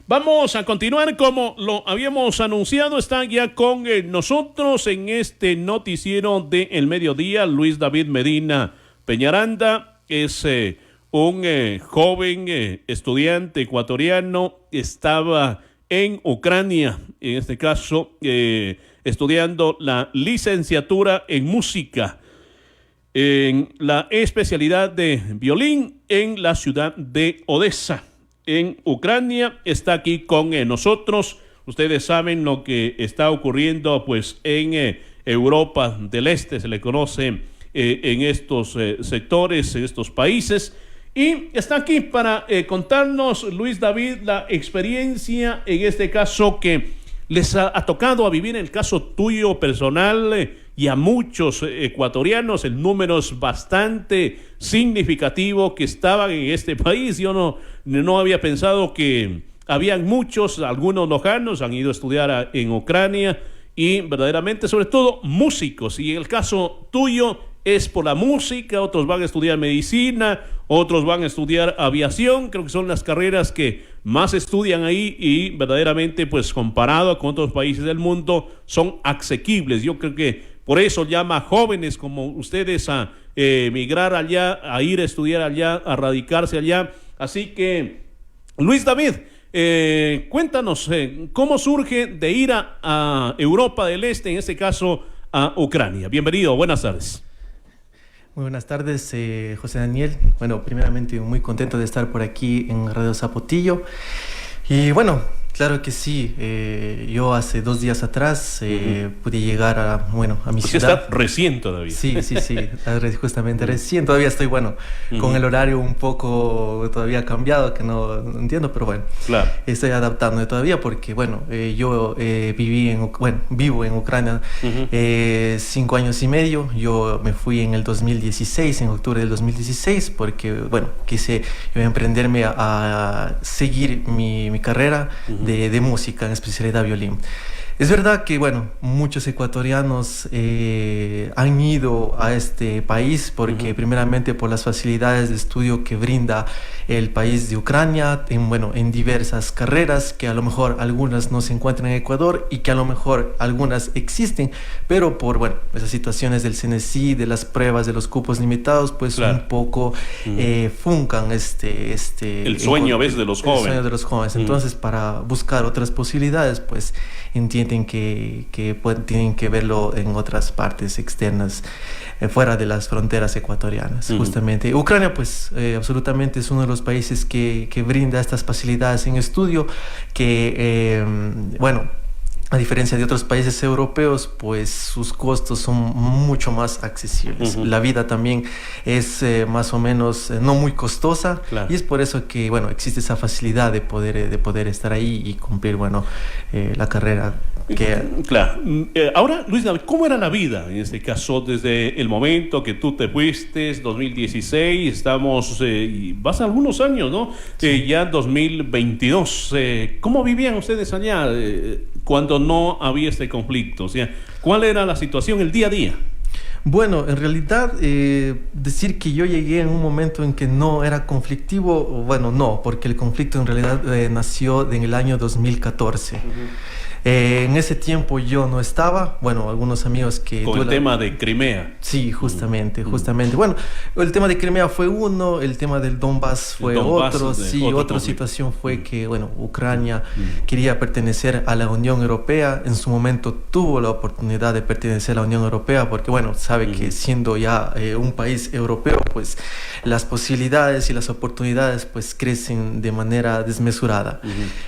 Vamos a continuar como lo habíamos anunciado. Está ya con nosotros en este noticiero de El Mediodía Luis David Medina Peñaranda. Es un joven estudiante ecuatoriano. Estaba en Ucrania, en este caso estudiando la licenciatura en música, en la especialidad de violín en la ciudad de Odessa, en Ucrania. Está aquí con nosotros. Ustedes saben lo que está ocurriendo pues en Europa del Este, se le conoce en estos sectores, en estos países. Y está aquí para contarnos, Luis David, la experiencia en este caso que les ha tocado a vivir, en el caso tuyo personal y a muchos ecuatorianos. El número es bastante significativo que estaban en este país. Yo no había pensado que habían muchos, algunos lojanos han ido a estudiar en Ucrania y verdaderamente, sobre todo, músicos. Y en el caso tuyo es por la música, otros van a estudiar medicina, otros van a estudiar aviación. Creo que son las carreras que más estudian ahí y verdaderamente, pues comparado con otros países del mundo, son asequibles. Yo creo que por eso llama a jóvenes como ustedes a emigrar allá, a ir a estudiar allá, a radicarse allá. Así que, Luis David, cuéntanos cómo surge de ir a Europa del Este, en este caso a Ucrania. Bienvenido, buenas tardes. Muy buenas tardes, José Daniel. Bueno, primeramente muy contento de estar por aquí en Radio Zapotillo. Y bueno, claro que sí, yo hace 2 días atrás pude llegar a mi ciudad. Está recién todavía. Sí, justamente recién. Todavía estoy, con el horario un poco todavía cambiado, que no entiendo, pero bueno, claro, estoy adaptando todavía porque, yo vivo en Ucrania 5 años y medio. Yo me fui en el 2016, en octubre del 2016, porque, quise emprenderme a seguir mi carrera de música, en especialidad violín. Es verdad que, muchos ecuatorianos han ido a este país porque primeramente por las facilidades de estudio que brinda el país de Ucrania en diversas carreras, que a lo mejor algunas no se encuentran en Ecuador y que a lo mejor algunas existen, pero por, esas situaciones del CNSI, de las pruebas, de los cupos limitados, pues claro, un poco funcan el sueño a veces de los jóvenes. El sueño de los jóvenes. Entonces, para buscar otras posibilidades, pues entienden que tienen que verlo en otras partes externas, fuera de las fronteras ecuatorianas. Justamente Ucrania, pues absolutamente es uno de los países que brinda estas facilidades en estudio, que a diferencia de otros países europeos, pues sus costos son mucho más accesibles. La vida también es más o menos no muy costosa, claro, y es por eso que existe esa facilidad de poder estar ahí y cumplir la carrera. Claro. Ahora, Luis David, ¿cómo era la vida en este caso desde el momento que tú te fuiste, 2016, estamos, vas a algunos años, ¿no? Sí. Ya 2022, ¿cómo vivían ustedes allá cuando no había este conflicto? O sea, ¿cuál era la situación, el día a día? Bueno, en realidad, decir que yo llegué en un momento en que no era conflictivo, no, porque el conflicto en realidad nació en el año 2014. En ese tiempo yo no estaba, algunos amigos que... Con el tema de Crimea. Sí, justamente. Bueno, el tema de Crimea fue uno, el tema del Donbass fue otro. Sí, otra situación fue que, Ucrania quería pertenecer a la Unión Europea. En su momento tuvo la oportunidad de pertenecer a la Unión Europea porque, sabe que siendo ya un país europeo, pues las posibilidades y las oportunidades, pues crecen de manera desmesurada.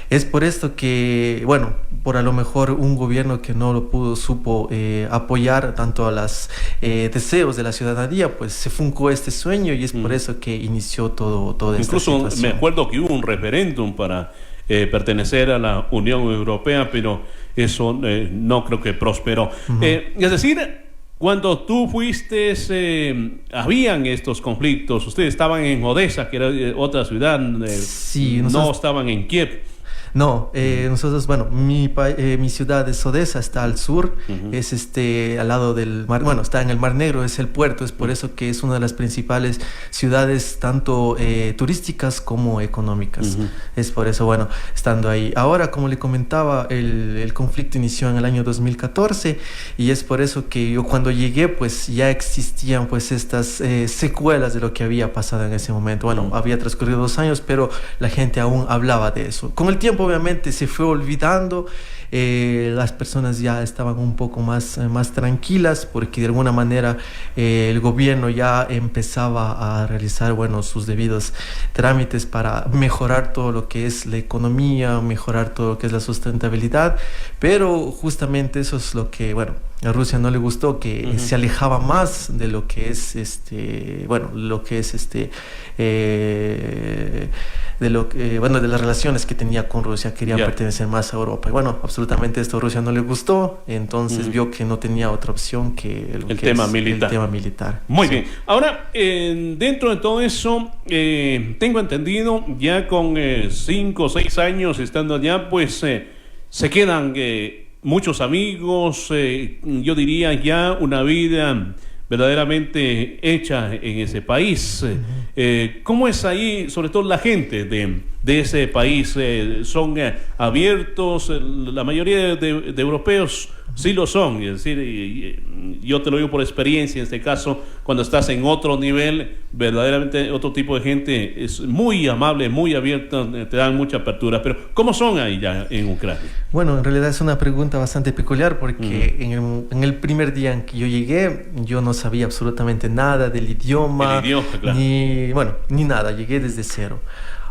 Es por esto que, por a lo mejor un gobierno que no lo supo apoyar tanto a los deseos de la ciudadanía, pues se funcó este sueño y es por eso que inició toda esta situación. Incluso me acuerdo que hubo un referéndum para pertenecer a la Unión Europea, pero eso no creo que prosperó. Es decir, cuando tú fuiste, habían estos conflictos. Ustedes estaban en Odessa, que era otra ciudad, sí, no estaban en Kiev. No, nosotros, bueno, mi ciudad es Odessa, está al sur, es al lado del mar, bueno, está en el Mar Negro, es el puerto, es por eso que es una de las principales ciudades tanto turísticas como económicas. Es por eso, bueno, estando ahí. Ahora, como le comentaba, el conflicto inició en el año 2014 y es por eso que yo cuando llegué, pues ya existían pues estas secuelas de lo que había pasado en ese momento. Bueno, había transcurrido 2 años, pero la gente aún hablaba de eso. Con el tiempo, obviamente, se fue olvidando. Las personas ya estaban un poco más tranquilas porque de alguna manera el gobierno ya empezaba a realizar, bueno, sus debidos trámites para mejorar todo lo que es la economía, mejorar todo lo que es la sustentabilidad, pero justamente eso es lo que, bueno, a Rusia no le gustó, que se alejaba más de lo que es bueno, lo que es de lo que, bueno, de las relaciones que tenía con Rusia. Querían pertenecer más a Europa. Y bueno, absolutamente esto a Rusia no le gustó, entonces vio que no tenía otra opción que el tema militar. Muy bien. Ahora, dentro de todo eso, tengo entendido, ya con 5 o 6 años estando allá, pues se quedan muchos amigos, yo diría ya una vida verdaderamente hecha en ese país. ¿Cómo es ahí, sobre todo la gente de ese país? ¿Son abiertos? La mayoría de europeos sí lo son, es decir, yo te lo digo por experiencia, en este caso, cuando estás en otro nivel, verdaderamente otro tipo de gente es muy amable, muy abierta, te dan mucha apertura, pero ¿cómo son ahí ya en Ucrania? Bueno, en realidad es una pregunta bastante peculiar porque en el primer día en que yo llegué, yo no sabía absolutamente nada del idioma, claro. ni nada, llegué desde cero.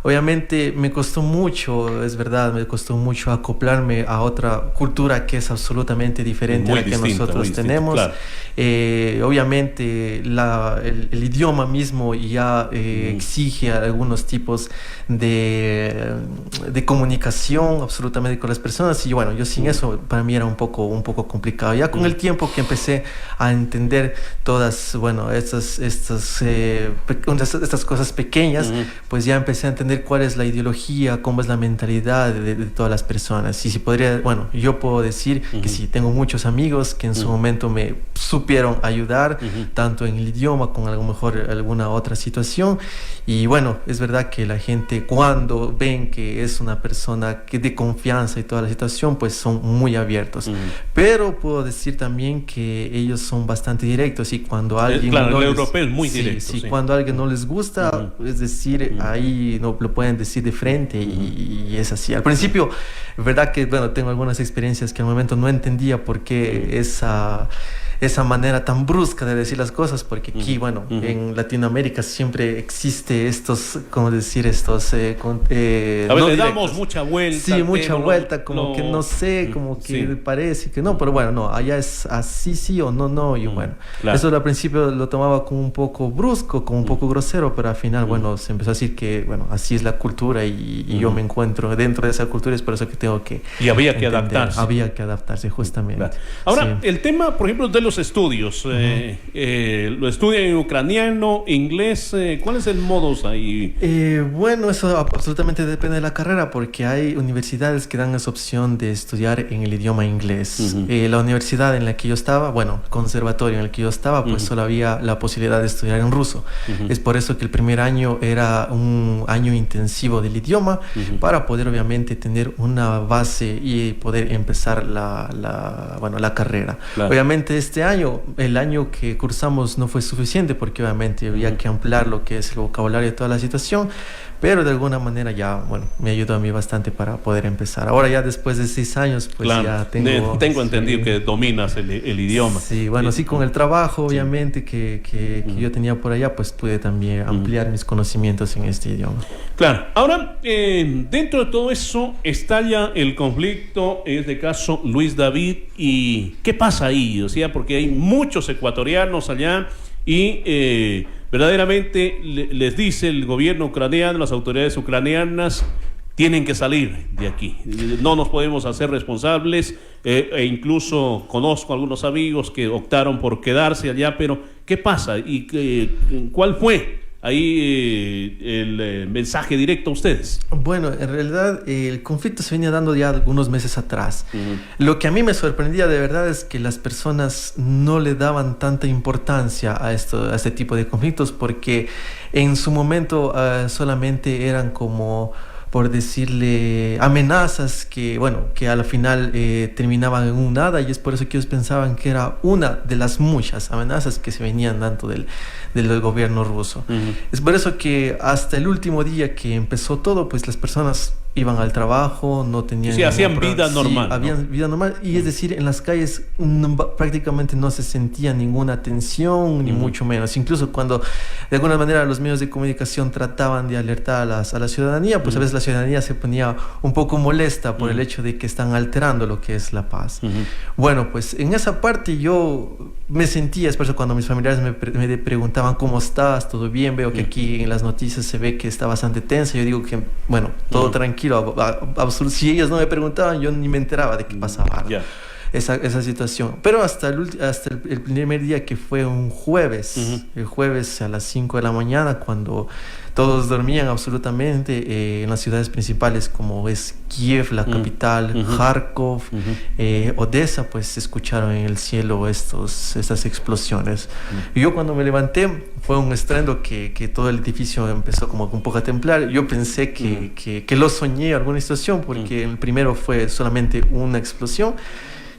Obviamente me costó mucho, es verdad, me costó mucho acoplarme a otra cultura que es absolutamente diferente a la que nosotros tenemos. Claro. Obviamente el idioma mismo ya exige algunos tipos de comunicación absolutamente con las personas y bueno, yo sin eso para mí era un poco complicado. Ya con el tiempo que empecé a entender todas, bueno, estas cosas pequeñas, pues ya empecé a entender cuál es la ideología, cómo es la mentalidad de todas las personas. Y si podría, bueno, yo puedo decir que sí, tengo muchos amigos que en su momento me supieron ayudar, tanto en el idioma como a lo mejor alguna otra situación. Y bueno, es verdad que la gente cuando ven que es una persona que de confianza y toda la situación, pues son muy abiertos. Pero puedo decir también que ellos son bastante directos y cuando alguien... Claro, el europeo es muy directo. Sí, cuando a alguien no les gusta, es decir, ahí no lo pueden decir de frente y es así. Al principio, es verdad que, bueno, tengo algunas experiencias que al momento no entendía por qué esa manera tan brusca de decir las cosas, porque aquí, bueno, en Latinoamérica siempre existe estos, ¿cómo decir? Estos... a ver, no le damos mucha vuelta. Sí, mucha vuelta, como que no sé, como que parece que no, pero bueno, no, allá es así, sí o no, no, y bueno, claro. Eso al principio lo tomaba como un poco brusco, como un poco grosero, pero al final, bueno, se empezó a decir que, bueno, así es la cultura y yo me encuentro dentro de esa cultura, es por eso que tengo que... Y había que adaptarse. Había que adaptarse, justamente. Claro. Ahora, el tema, por ejemplo, de los estudios, ¿lo estudian en ucraniano, inglés? ¿Cuál es el modus ahí? Bueno, eso absolutamente depende de la carrera, porque hay universidades que dan esa opción de estudiar en el idioma inglés. La universidad en la que yo estaba, bueno, el conservatorio en el que yo estaba, pues solo había la posibilidad de estudiar en ruso. Es por eso que el primer año era un año intensivo del idioma, para poder obviamente tener una base y poder empezar la carrera. Claro. Obviamente el año que cursamos no fue suficiente porque obviamente había que ampliar lo que es el vocabulario de toda la situación, pero de alguna manera ya, bueno, me ayudó a mí bastante para poder empezar. Ahora ya después de 6 años, pues claro, ya tengo entendido que dominas el idioma. Sí, bueno, sí, con el trabajo, obviamente, que yo tenía por allá, pues pude también ampliar mis conocimientos en este idioma. Claro. Ahora, dentro de todo eso, estalla el conflicto, en este caso, Luis David, ¿y qué pasa ahí? O sea, porque hay muchos ecuatorianos allá y verdaderamente les dice el gobierno ucraniano, las autoridades ucranianas, tienen que salir de aquí, no nos podemos hacer responsables, e incluso conozco algunos amigos que optaron por quedarse allá, pero ¿qué pasa? ¿Y cuál fue ahí el mensaje directo a ustedes? Bueno, en realidad el conflicto se venía dando ya algunos meses atrás. Lo que a mí me sorprendía de verdad es que las personas no le daban tanta importancia a este tipo de conflictos, porque en su momento solamente eran como, por decirle, amenazas que, bueno, que a la final terminaban en un nada, y es por eso que ellos pensaban que era una de las muchas amenazas que se venían dando del gobierno ruso. Es por eso que hasta el último día que empezó todo, pues las personas iban al trabajo, no tenían... Sí, hacían vida normal. Sí, habían vida normal, y es decir, en las calles prácticamente no se sentía ninguna tensión, ni mucho menos. Incluso cuando de alguna manera los medios de comunicación trataban de alertar a la ciudadanía, pues a veces la ciudadanía se ponía un poco molesta por el hecho de que están alterando lo que es la paz. Bueno, pues en esa parte yo me sentía, es por eso cuando mis familiares me preguntaban ¿cómo estás? ¿Todo bien? Veo que aquí en las noticias se ve que está bastante tensa. Yo digo que, bueno, todo tranquilo. Si ellos no me preguntaban, yo ni me enteraba de qué pasaba esa situación. Pero hasta el primer día, que fue un jueves, el jueves a las 5 de la mañana, cuando todos dormían absolutamente, en las ciudades principales como es Kiev, la capital, Kharkov, Odessa, pues se escucharon en el cielo estas explosiones. Y yo cuando me levanté, fue un estruendo que todo el edificio empezó como un poco a temblar. Yo pensé que lo soñé, alguna situación, porque el primero fue solamente una explosión.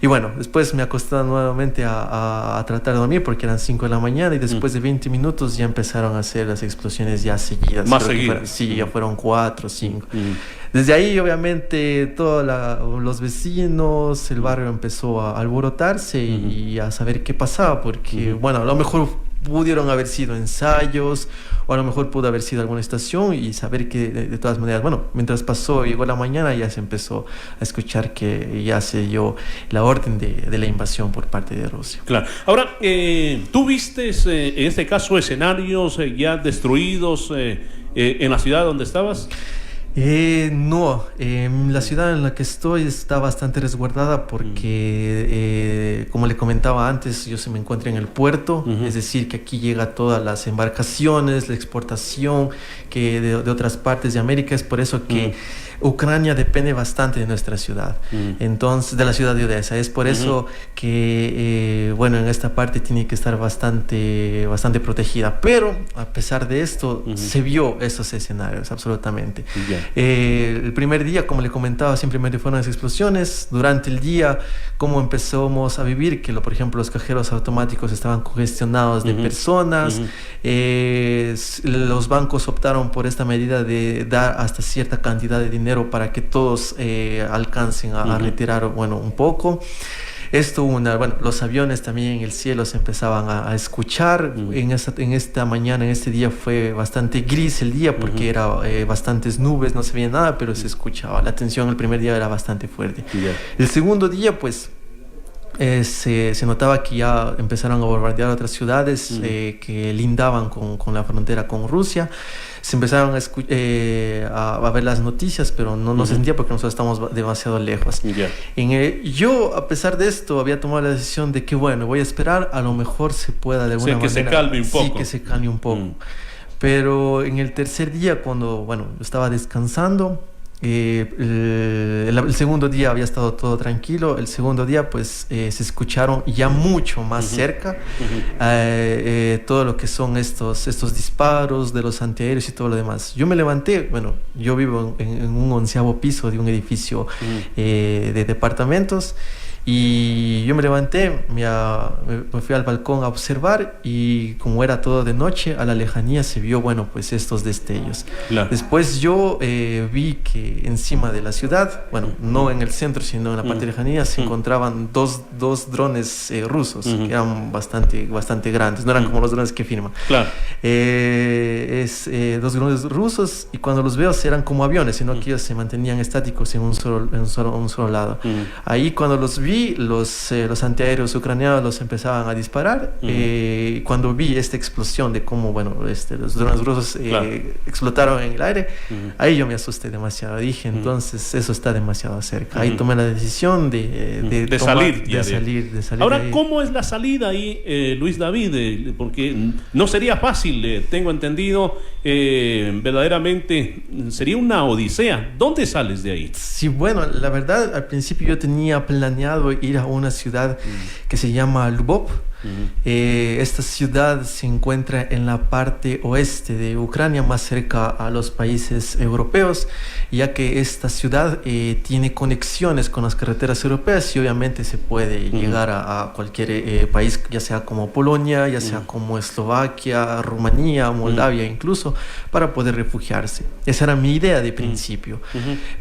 Y bueno, después me acosté nuevamente a tratar de dormir, porque eran 5 de la mañana, y después de 20 minutos ya empezaron a hacer las explosiones ya seguidas. Más seguidas. Sí, ya fueron 4 o 5. Desde ahí, obviamente, todos los vecinos, el barrio empezó a alborotarse y a saber qué pasaba, porque, bueno, a lo mejor pudieron haber sido ensayos, o a lo mejor pudo haber sido alguna estación, y saber que de todas maneras, bueno, mientras llegó la mañana, ya se empezó a escuchar que ya se dio la orden de la invasión por parte de Rusia. Claro. Ahora, ¿tú viste en este caso escenarios ya destruidos en la ciudad donde estabas? No, la ciudad en la que estoy está bastante resguardada, porque, como le comentaba antes, yo se me encuentro en el puerto, es decir, que aquí llega todas las embarcaciones, la exportación que de otras partes de América. Es por eso que Ucrania depende bastante de nuestra ciudad, entonces, de la ciudad de Odessa. Es por eso que, bueno, en esta parte tiene que estar bastante protegida. Pero a pesar de esto, se vio esos escenarios, absolutamente. El primer día, como le comentaba, simplemente fueron las explosiones. Durante el día, como empezamos a vivir, que por ejemplo los cajeros automáticos estaban congestionados de personas. Los bancos optaron por esta medida de dar hasta cierta cantidad de dinero para que todos alcancen a retirar, bueno, un poco. Bueno, los aviones también en el cielo se empezaban a escuchar. En esta mañana, en este día, fue bastante gris el día, porque era bastantes nubes, no se veía nada, pero se escuchaba. La tensión el primer día era bastante fuerte. El segundo día, pues, se notaba que ya empezaron a bombardear otras ciudades que lindaban con la frontera con Rusia. Se empezaron a ver las noticias, pero no se sentía, porque nosotros estamos demasiado lejos. Yo, a pesar de esto, había tomado la decisión de que, bueno, voy a esperar, a lo mejor se pueda de alguna manera... que se calme un poco. Sí, que se calme un poco. Pero en el tercer día, cuando, bueno, estaba descansando, el segundo día había estado todo tranquilo. El segundo día, pues, se escucharon ya mucho más cerca todo lo que son estos disparos de los antiaéreos y todo lo demás. Yo me levanté, bueno, yo vivo en un 11º piso de un edificio de departamentos, y yo me levanté, me fui al balcón a observar, y como era todo de noche, a la lejanía se vio, bueno, pues estos destellos. Claro. Después yo vi que encima de la ciudad, bueno, no en el centro, sino en la parte de lejanía, se encontraban dos drones rusos, que eran bastante grandes, no eran como los drones que firman. Claro. Dos drones rusos, y cuando los veo eran como aviones, sino que ellos se mantenían estáticos en un solo lado. Ahí cuando los vi, vi, los antiaéreos ucranianos los empezaban a disparar. Cuando vi esta explosión de cómo, bueno, los drones rusos explotaron en el aire, ahí yo me asusté demasiado. Dije, entonces eso está demasiado cerca. Ahí tomé la decisión de salir. Ahora, ¿cómo es la salida ahí, Luis David? Porque no sería fácil, tengo entendido, verdaderamente sería una odisea. ¿Dónde sales de ahí? Sí, bueno, la verdad, al principio yo tenía planeado ir a una ciudad que se llama Lvov. Esta ciudad se encuentra en la parte oeste de Ucrania, más cerca a los países europeos, ya que esta ciudad tiene conexiones con las carreteras europeas y obviamente se puede llegar a cualquier país, ya sea como Polonia, ya sea como Eslovaquia, Rumanía, Moldavia incluso, para poder refugiarse. Esa era mi idea de principio.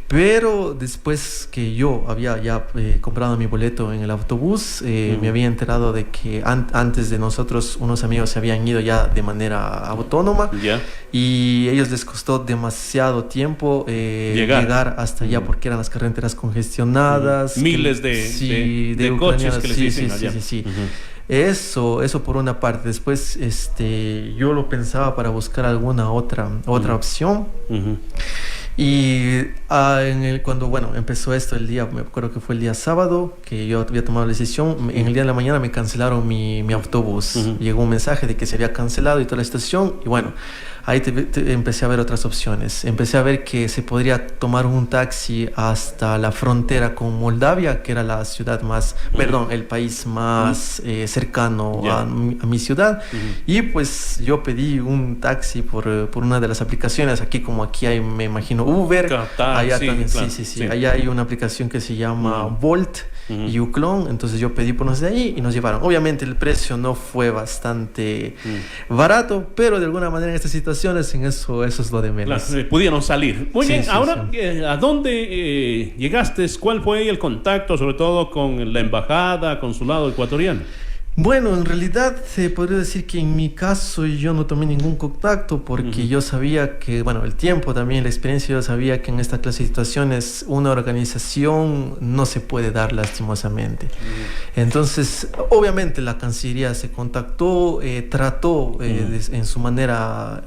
Pero después que yo había ya comprado mi boleto en el autobús, me había enterado de que antes de nosotros unos amigos se habían ido ya de manera autónoma y a ellos les costó demasiado tiempo llegar hasta allá porque eran las carreteras congestionadas. Miles de coches que les dicen allá. Eso por una parte. Después yo lo pensaba para buscar alguna otra opción. Y cuando empezó esto el día, me acuerdo que fue el día sábado, que yo había tomado la decisión, en el día de la mañana me cancelaron mi autobús. Llegó un mensaje de que se había cancelado y toda la estación, y bueno, ahí empecé a ver otras opciones. Empecé a ver que se podría tomar un taxi hasta la frontera con Moldavia, que era la ciudad más, el país más cercano a mi ciudad. Y pues yo pedí un taxi por una de las aplicaciones. Aquí hay, me imagino, Uber. Allá también, sí. Allá hay una aplicación que se llama Bolt y Uclone. Entonces yo pedí por unos de ahí y nos llevaron. Obviamente el precio no fue bastante barato, pero de alguna manera en estas situaciones en eso es lo de menos. Pudieron salir. Muy bien, ahora, ¿a dónde llegaste? ¿Cuál fue el contacto, sobre todo con la embajada, consulado ecuatoriano? Bueno, en realidad podría decir que en mi caso yo no tomé ningún contacto porque yo sabía que, el tiempo también, la experiencia, yo sabía que en esta clase de situaciones una organización no se puede dar lastimosamente. Entonces, obviamente la Cancillería se contactó, trató en su manera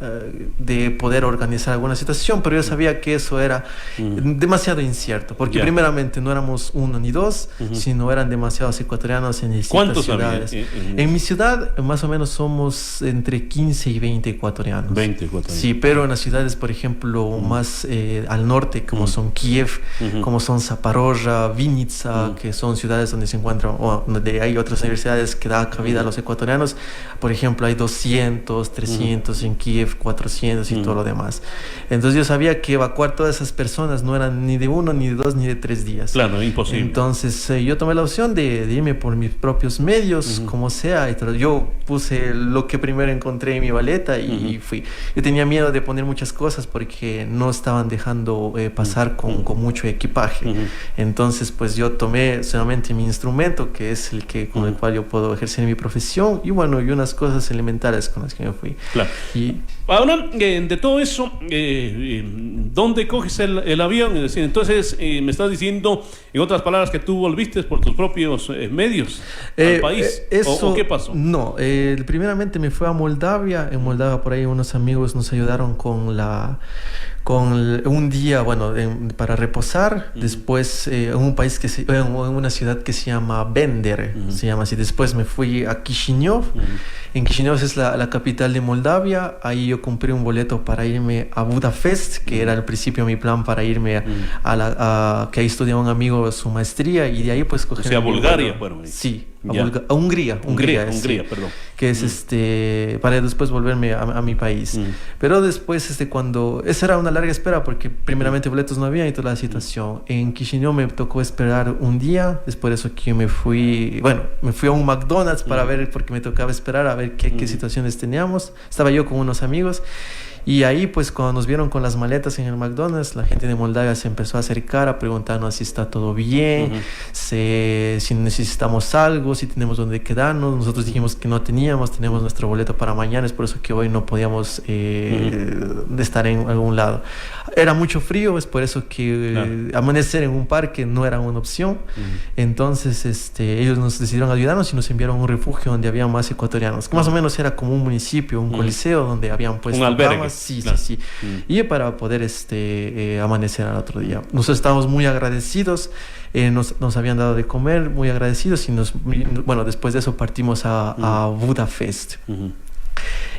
de poder organizar alguna situación, pero yo sabía que eso era demasiado incierto, porque primeramente no éramos uno ni dos, sino eran demasiados ecuatorianos en distintas ciudades. En mi ciudad más o menos somos entre 15 y 20 ecuatorianos. 20 ecuatorianos. Sí, pero en las ciudades, por ejemplo, más al norte, como son Kiev, como son Zaporozhia, Vinnytsia, que son ciudades donde se encuentran, donde hay otras universidades que da cabida a los ecuatorianos. Por ejemplo, hay 200, 300 en Kiev, 400 y todo lo demás. Entonces yo sabía que evacuar todas esas personas no eran ni de 1, ni de 2, ni de 3 días. Claro, imposible. Entonces yo tomé la opción de irme por mis propios medios, como sea. Yo puse lo que primero encontré en mi maleta y fui. Yo tenía miedo de poner muchas cosas porque no estaban dejando pasar con mucho equipaje. Entonces pues yo tomé solamente mi instrumento, que es con el cual yo puedo ejercer mi profesión, y unas cosas elementales con las que me fui. Claro. Ahora, de todo eso, ¿dónde coges el avión? Es decir, entonces me estás diciendo, en otras palabras, que tú volviste por tus propios medios al país. ¿O qué pasó? No, primeramente me fui a Moldavia. En Moldavia por ahí unos amigos nos ayudaron con un día, para reposar. Después en una ciudad que se llama Bender, se llama así. Después me fui a Chisinau. En Chisinau es la capital de Moldavia. Ahí yo compré un boleto para irme a Budapest, que era al principio mi plan para irme que ahí estudiaba un amigo su maestría, y de ahí pues coger... O sea, Bulgaria, sí. A Hungría, perdón. Que es para después volverme a mi país. Pero después, cuando... Esa era una larga espera porque primeramente boletos no había y toda la situación. En Chisinau me tocó esperar un día. Después de eso que me fui a un McDonald's para ver, porque me tocaba esperar a ver qué situaciones teníamos. Estaba yo con unos amigos. Y ahí pues cuando nos vieron con las maletas en el McDonald's, la gente de Moldavia se empezó a acercar a preguntarnos si está todo bien, si necesitamos algo, si tenemos dónde quedarnos. Nosotros dijimos que no tenemos nuestro boleto para mañana, es por eso que hoy no podíamos estar en algún lado. Era mucho frío, es por eso que amanecer en un parque no era una opción. Entonces ellos nos decidieron ayudarnos y nos enviaron a un refugio donde había más ecuatorianos, que más o menos era como un municipio, un coliseo donde habían puesto un albergue. camas. Sí. Y para poder amanecer al otro día. Nosotros estábamos muy agradecidos, nos habían dado de comer, muy agradecidos, y después de eso partimos a Budapest.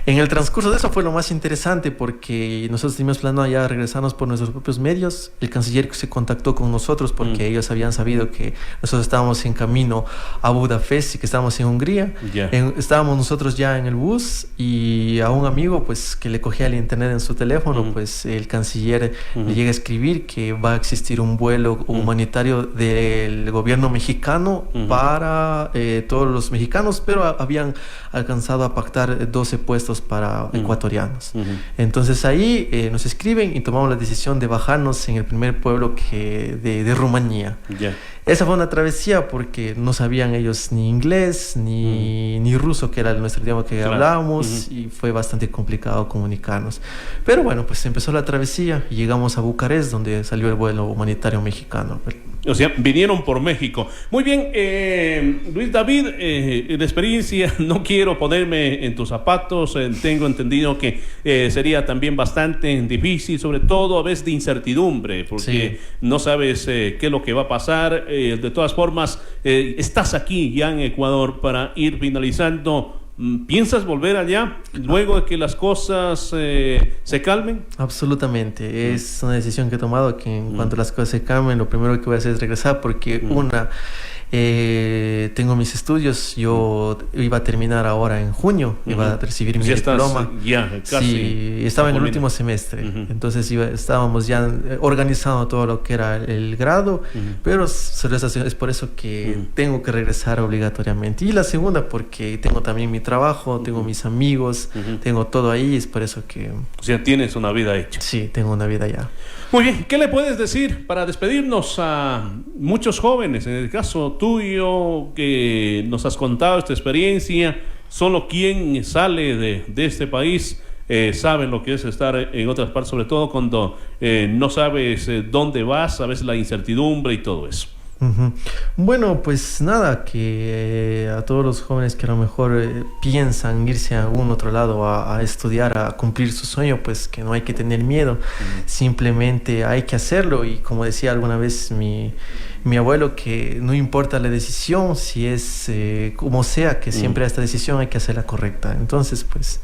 En el transcurso de eso fue lo más interesante, porque nosotros teníamos planeado ya regresarnos por nuestros propios medios. El canciller se contactó con nosotros porque ellos habían sabido que nosotros estábamos en camino a Budapest y que estábamos en Hungría. Estábamos nosotros ya en el bus, y a un amigo pues que le cogía el internet en su teléfono, pues el canciller le llega a escribir que va a existir un vuelo humanitario del gobierno mexicano para todos los mexicanos, pero habían alcanzado a pactar 12 puestos para ecuatorianos. Entonces ahí nos escriben y tomamos la decisión de bajarnos en el primer pueblo de Rumanía. Esa fue una travesía porque no sabían ellos ni inglés ni ruso, que era nuestro idioma que hablábamos, y fue bastante complicado comunicarnos. Pero bueno, pues empezó la travesía y llegamos a Bucarest, donde salió el vuelo humanitario mexicano. O sea, vinieron por México. Muy bien, Luis David, de experiencia, no quiero ponerme en tus zapatos, tengo entendido que sería también bastante difícil, sobre todo a veces de incertidumbre, porque no sabes qué es lo que va a pasar. De todas formas, estás aquí ya en Ecuador para ir finalizando. ¿Piensas volver allá luego de que las cosas se calmen? Absolutamente, es una decisión que he tomado, que en cuanto las cosas se calmen, lo primero que voy a hacer es regresar, porque tengo mis estudios. Yo iba a terminar ahora en junio, iba a recibir mi diploma. Sí, estaba en el último semestre, entonces estábamos ya organizando todo lo que era el grado, pero es por eso que tengo que regresar obligatoriamente. Y la segunda, porque tengo también mi trabajo, tengo mis amigos, tengo todo ahí, es por eso que... O sea, tienes una vida hecha. Sí, tengo una vida ya. Muy bien, ¿qué le puedes decir para despedirnos a muchos jóvenes, en el caso tuyo, que nos has contado esta experiencia? Solo quien sale de este país sabe lo que es estar en otras partes, sobre todo cuando no sabes dónde vas, a veces la incertidumbre y todo eso. Bueno, pues nada, que a todos los jóvenes que a lo mejor piensan irse a algún otro lado a estudiar, a cumplir su sueño, pues que no hay que tener miedo, simplemente hay que hacerlo. Y como decía alguna vez mi abuelo, que no importa la decisión, si es como sea, que siempre esta decisión hay que hacerla correcta. Entonces, pues...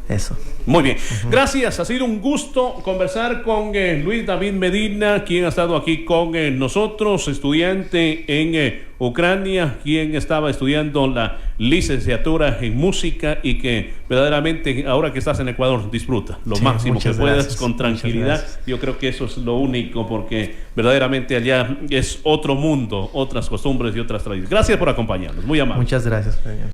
eso. Muy bien, gracias, ha sido un gusto conversar con Luis David Medina, quien ha estado aquí con nosotros, estudiante en Ucrania, quien estaba estudiando la licenciatura en música y que verdaderamente ahora que estás en Ecuador disfruta lo máximo que puedas, con tranquilidad. Yo creo que eso es lo único, porque verdaderamente allá es otro mundo, otras costumbres y otras tradiciones. Gracias por acompañarnos, muy amable. Muchas gracias.